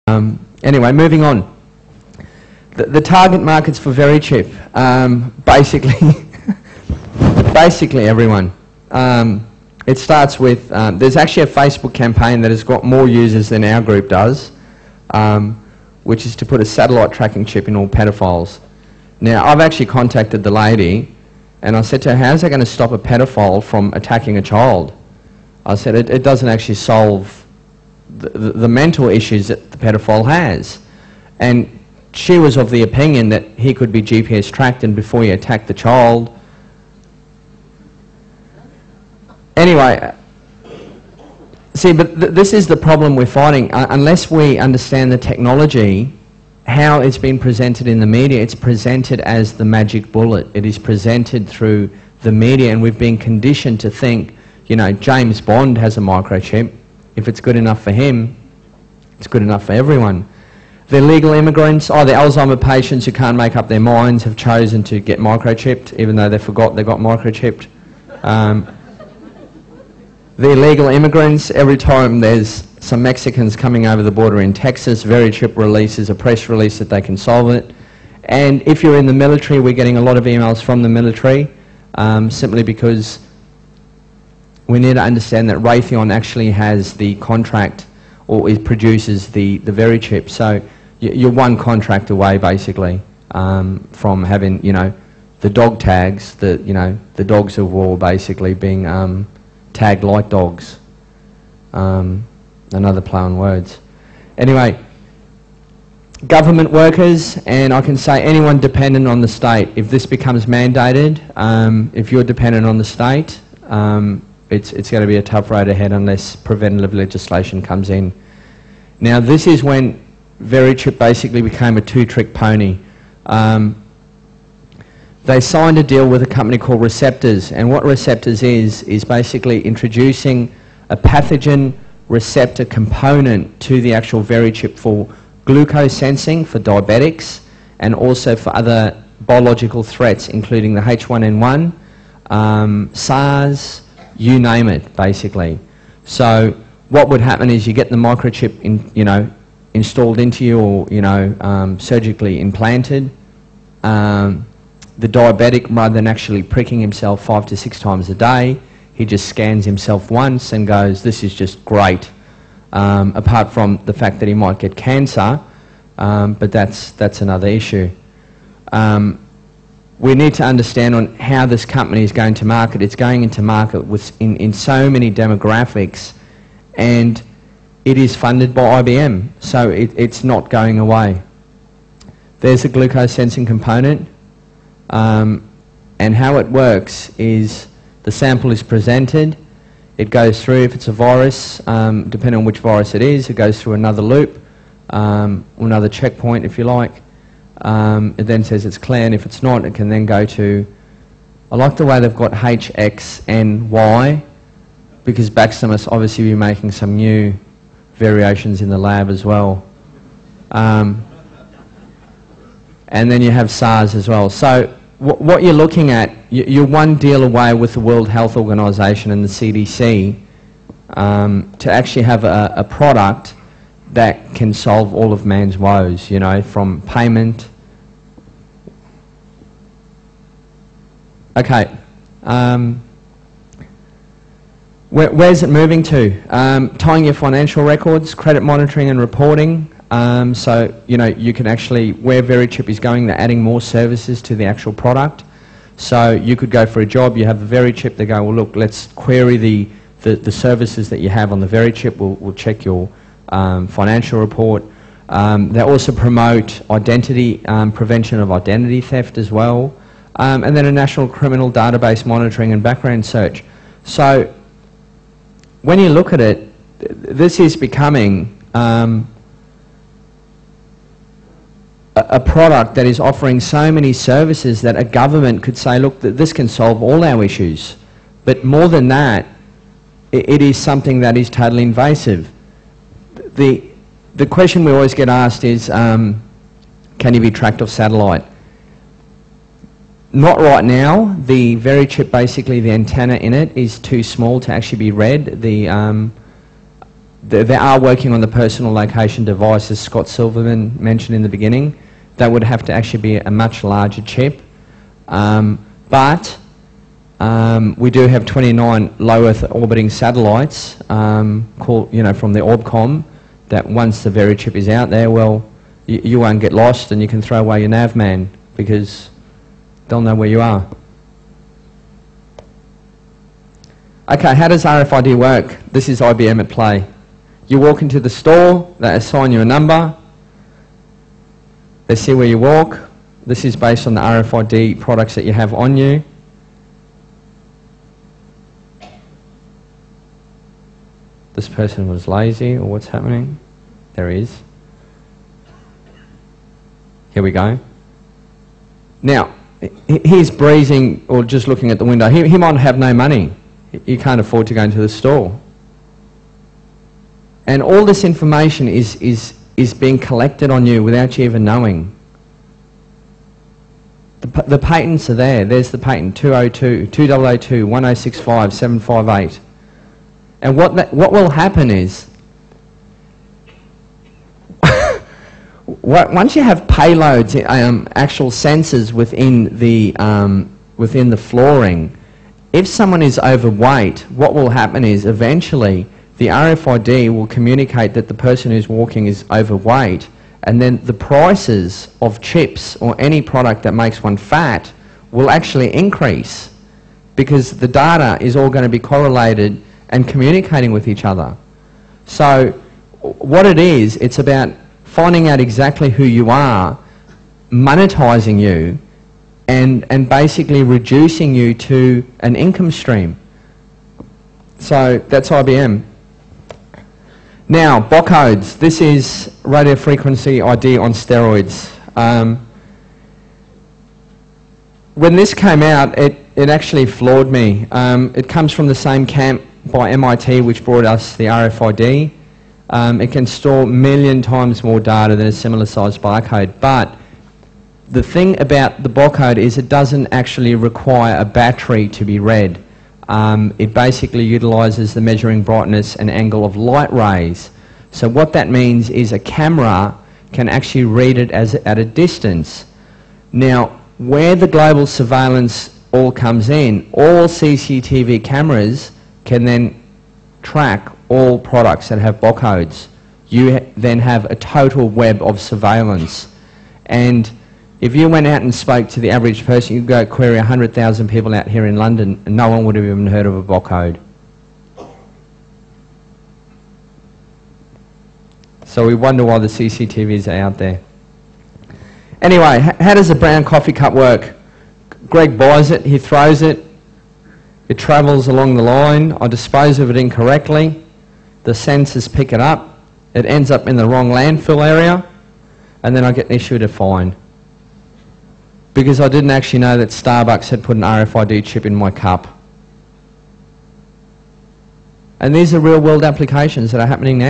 Anyway, moving on. The target markets for Verichip, basically everyone. It starts with, there's actually a Facebook campaign that has got more users than our group does, which is to put a satellite tracking chip in all pedophiles. Now, I've actually contacted the lady, and I said to her, how's that going to stop a pedophile from attacking a child? I said, it doesn't actually solve the mental issues that the pedophile has. And she was of the opinion that he could be GPS tracked, and before he attacked the child. Anyway, see, but this is the problem we're fighting. Unless we understand the technology, how it's been presented in the media, it's presented as the magic bullet. It is presented through the media, and we've been conditioned to think, you know, James Bond has a microchip. If it's good enough for him, it's good enough for everyone. The illegal immigrants, the Alzheimer patients who can't make up their minds have chosen to get microchipped, even though they forgot they got microchipped. The illegal immigrants, every time there's some Mexicans coming over the border in Texas, Verichip releases a press release that they can solve it. And if you're in the military, we're getting a lot of emails from the military, simply because we need to understand that Raytheon actually has the contract, or it produces the Verichip. So you're one contract away, basically, from having, you know, the dog tags, the dogs of war, basically being tagged like dogs. Another play on words. Anyway, government workers, and I can say anyone dependent on the state. If this becomes mandated, if you're dependent on the state, it's going to be a tough road ahead unless preventative legislation comes in. Now, this is when Verichip basically became a two-trick pony. They signed a deal with a company called Receptors, and what Receptors is basically introducing a pathogen receptor component to the actual Verichip for glucose sensing for diabetics, and also for other biological threats, including the H1N1, SARS, you name it, basically. So what would happen is you get the microchip installed into you, or surgically implanted. The diabetic, rather than actually pricking himself 5 to 6 times a day, he just scans himself once and goes, this is just great. Apart from the fact that he might get cancer, but that's another issue. We need to understand on how this company is going to market. It's going into market in so many demographics, and it is funded by IBM, so it's not going away. There's a glucose sensing component, and how it works is the sample is presented, it goes through, if it's a virus, depending on which virus it is, it goes through another loop, or another checkpoint if you like. It then says it's clear, and if it's not, it can then go to, I like the way they've got H, X, and Y, because Baxter must obviously be making some new variations in the lab as well. And then you have SARS as well. So what you're looking at, you're one deal away with the World Health Organization and the CDC to actually have a product that can solve all of man's woes, you know, from payment. Okay. Where's it moving to? Tying your financial records, credit monitoring and reporting. So, you know, you can actually, where Verichip is going, they're adding more services to the actual product. So you could go for a job, you have a Verichip, they go, well look, let's query the services that you have on the Verichip, we'll check your financial report. They also promote identity, prevention of identity theft as well. And then a national criminal database monitoring and background search. So when you look at it, this is becoming a product that is offering so many services that a government could say, look, this can solve all our issues. But more than that, it is something that is totally invasive. The question we always get asked is, can you be tracked off satellite? Not right now. The Verichip, basically the antenna in it is too small to actually be read. The they are working on the personal location device, as Scott Silverman mentioned in the beginning. That would have to actually be a much larger chip. But we do have 29 low Earth orbiting satellites called, from the Orbcomm, that once the very chip is out there, well, you won't get lost and you can throw away your navman because they'll know where you are. Okay, how does RFID work? This is IBM at play. You walk into the store, they assign you a number, they see where you walk. This is based on the RFID products that you have on you. This person was lazy, or what's happening? There he is. Here we go. Now, he's breezing or just looking at the window. He might have no money. He can't afford to go into the store. And all this information is being collected on you without you even knowing. The patents are there. There's the patent 202, 2002, 1065, 758. And what will happen is, once you have payloads, actual sensors within the flooring, if someone is overweight, what will happen is eventually the RFID will communicate that the person who's walking is overweight, and then the prices of chips or any product that makes one fat will actually increase because the data is all going to be correlated and communicating with each other. So what it is, it's about finding out exactly who you are, monetizing you, and basically reducing you to an income stream. So that's IBM. Now, barcodes. This is radio frequency ID on steroids. When this came out, it actually floored me. It comes from the same camp by MIT, which brought us the RFID. It can store a million times more data than a similar sized barcode. But the thing about the barcode is it doesn't actually require a battery to be read. It basically utilizes the measuring brightness and angle of light rays. So what that means is a camera can actually read it at a distance. Now, where the global surveillance all comes in, all CCTV cameras can then track all products that have barcodes. You then have a total web of surveillance. And if you went out and spoke to the average person, you'd go query 100,000 people out here in London and no one would have even heard of a barcode. So we wonder why the CCTVs are out there. Anyway, how does a brown coffee cup work? Greg buys it, he throws it, it travels along the line, I dispose of it incorrectly, the sensors pick it up, it ends up in the wrong landfill area, and then I get issued a fine. Because I didn't actually know that Starbucks had put an RFID chip in my cup. And these are real world applications that are happening now.